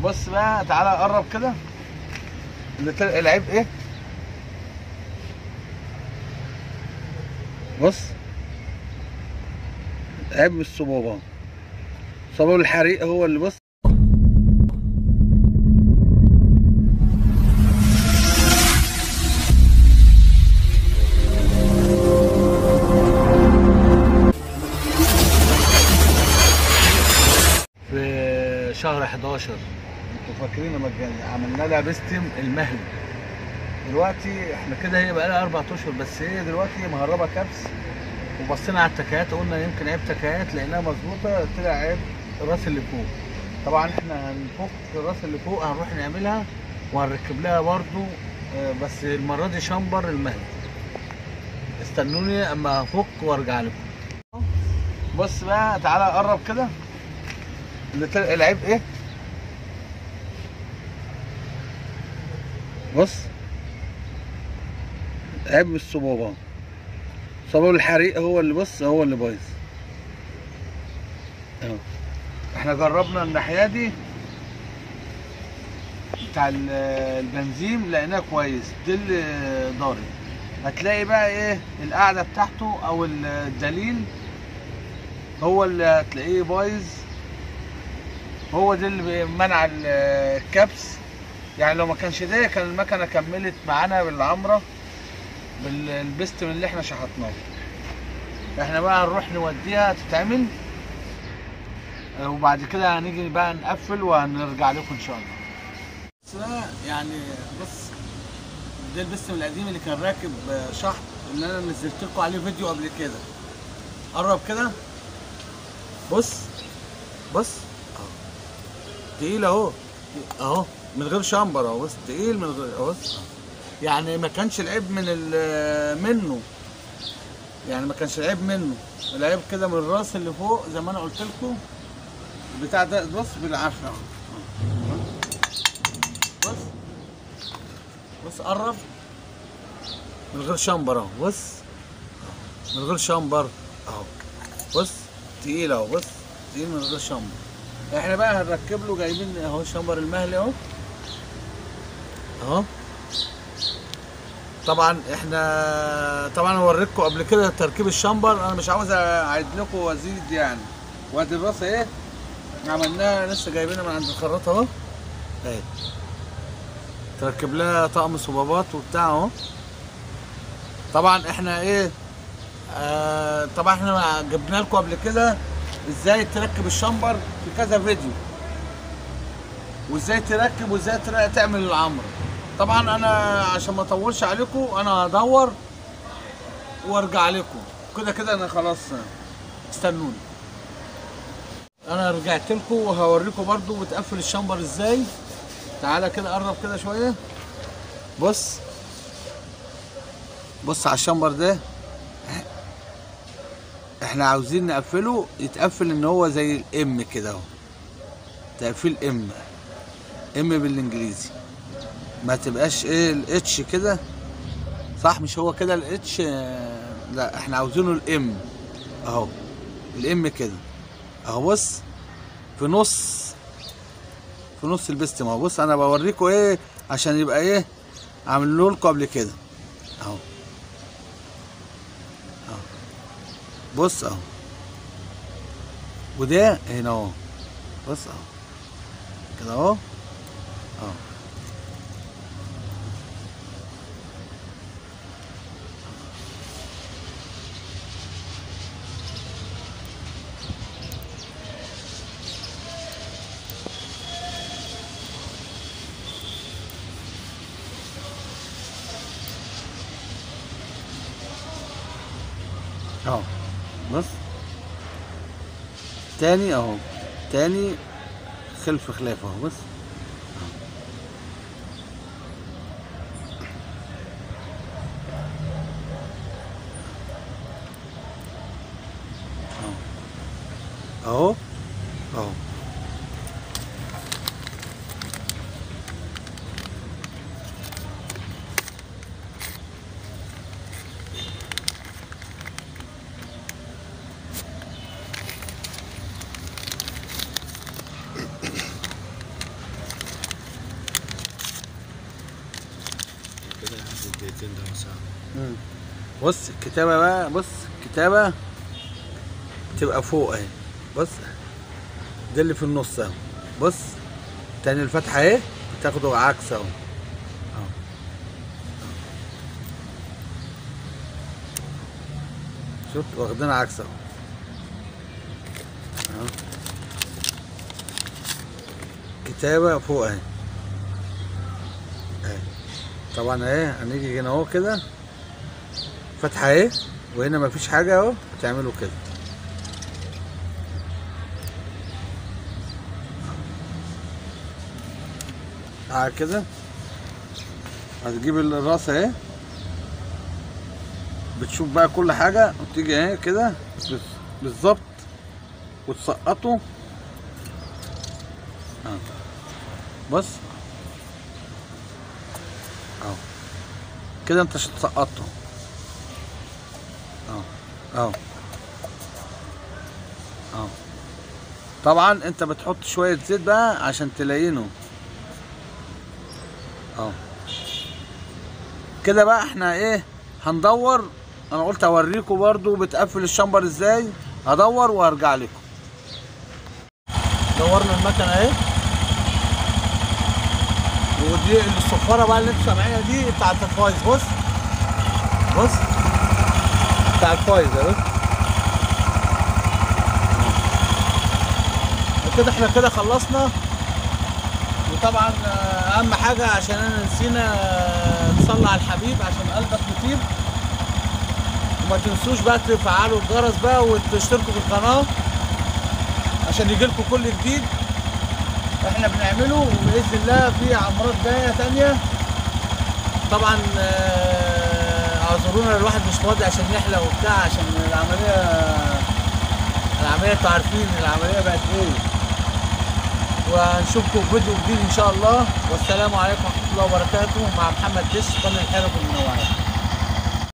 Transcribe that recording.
بص بقى، تعالى قرب كده. العيب ايه؟ بص، عيب الصبابة، صباب الحريق هو اللي بص. في شهر 11 انتوا فاكرين لما عملنا لها بيستم المهلي؟ دلوقتي احنا كده هي بقى لها 4 اشهر، بس هي دلوقتي مهربه كبس. وبصينا على التكايات قلنا يمكن عيب تكايات، لقيناها مظبوطه، طلع عيب الراس اللي فوق. طبعا احنا هنفك الراس اللي فوق، هنروح نعملها وهنركب لها برضو، بس المره دي شامبر المهلي. استنوني اما افك وارجع لكم. بص بقى، تعالى قرب كده. العيب ايه؟ بص، عيب الصبابة، صباب الحريق هو اللي بص، هو اللي بايظ اهو. احنا جربنا الناحية دي بتاع البنزين، لقيناه كويس، دي اللي ضارب. هتلاقي بقى ايه القاعدة بتاعته او الدليل هو اللي هتلاقيه بايظ، هو ده اللي منع الكبس. يعني لو ما كانش ده كان المكنه كملت معانا بالعمره بالبستم اللي احنا شحطناه. احنا بقى هنروح نوديها تتعمل، وبعد كده هنيجي بقى نقفل وهنرجع لكم ان شاء الله. بس بقى يعني بص، ده البستم القديم اللي كان راكب شحط، اللي انا نزلت لكم عليه فيديو قبل كده. قرب كده، بص بص اهو، تقيل اهو اهو، من غير شامبر اهو، بص تقيل من غير اهو. يعني ما كانش العيب منه، يعني ما كانش العيب منه، العيب كده من الراس اللي فوق زي ما انا قلت لكم. البتاع ده بص بالعافيه اهو، بص بص، قرب من غير شامبر اهو، بص من غير شامبر اهو، بص تقيل اهو، بص تقيل من غير شامبر. احنا بقى هنركب له، جايبين اهو شامبر المهلي اهو اهو. طبعا احنا هوريكم قبل كده تركيب الشامبر، انا مش عاوز اعيد لكم وازيد يعني. وادي الراس ايه عملناها، لسه جايبينها من عند الخراط اهو اهي، تركب لها طقم صبابات وبتاع اهو. طبعا احنا ايه، طبعا احنا جبنا لكم قبل كده ازاي تركب الشامبر في كذا فيديو، وازاي تركب وازاي تعمل العمره. طبعا انا عشان ما اطولش عليكم انا هدور وارجع لكم. كده كده انا خلاص، استنوني. انا رجعت لكم وهوريكم برضو بتقفل الشامبر ازاي. تعالى كده قرب كده شويه، بص بص على الشامبر ده. احنا عاوزين نقفله يتقفل ان هو زي الام كده اهو، تقفيل ام بالانجليزي، ما تبقاش ايه الاتش كده، صح؟ مش هو كده الاتش، لا احنا عاوزينه الام اهو، الام كده اهو. بص في نص البستم اهو. بص انا بوريكم ايه عشان يبقى ايه عامله لكم قبل كده اهو اهو، بص اهو، وده هنا اهو، بص اهو كده اهو اهو. اهو بص تاني اهو، تاني خلف خلاف اهو، بص اهو اهو. ده مثلا. بص الكتابة بقى، بص الكتابة تبقى فوق اهي، بص ده اللي في النص اهو، بص تاني الفتحة اهي بتاخده عكس اهو. شوف واخدينها عكس اهو. كتابة فوق اهي اهي. طبعا اهي هنيجي هنا اهو كده فتحة اهي، وهنا مفيش حاجة اهو، بتعملوا كده كده. هتجيب الراس اهي، بتشوف بقى كل حاجة وتيجي اهي كده بالظبط وتسقطه. بص اهو كده انت سقطته اهو. طبعا انت بتحط شوية زيت بقى عشان تلينه اهو كده. بقى احنا ايه هندور، انا قلت اوريكم برضو بتقفل الشمبر ازاي، هدور وهرجع لكم. دورنا المكنه اهي، ودي الصفاره بقى اللي انتوا سامعينها دي بتاعت الفايز. بص بص بتاع الفايز اهي. وكده احنا كده خلصنا. وطبعا اهم حاجه عشان انا نسينا نصلي على الحبيب عشان قلبك يطيب. وما تنسوش بقى تفعلوا الجرس بقى وتشتركوا في القناه عشان يجيلكوا كل جديد احنا بنعمله. وباذن الله في عمارات جايه تانيه. طبعا اعذرونا الواحد مش فاضي عشان نحلق وبتاع، عشان العمليه انتوا عارفين العمليه بقت ايه. ونشوفكم في فيديو جديد ان شاء الله. والسلام عليكم ورحمه الله وبركاته. مع محمد دش قناه الحرف المنوعات.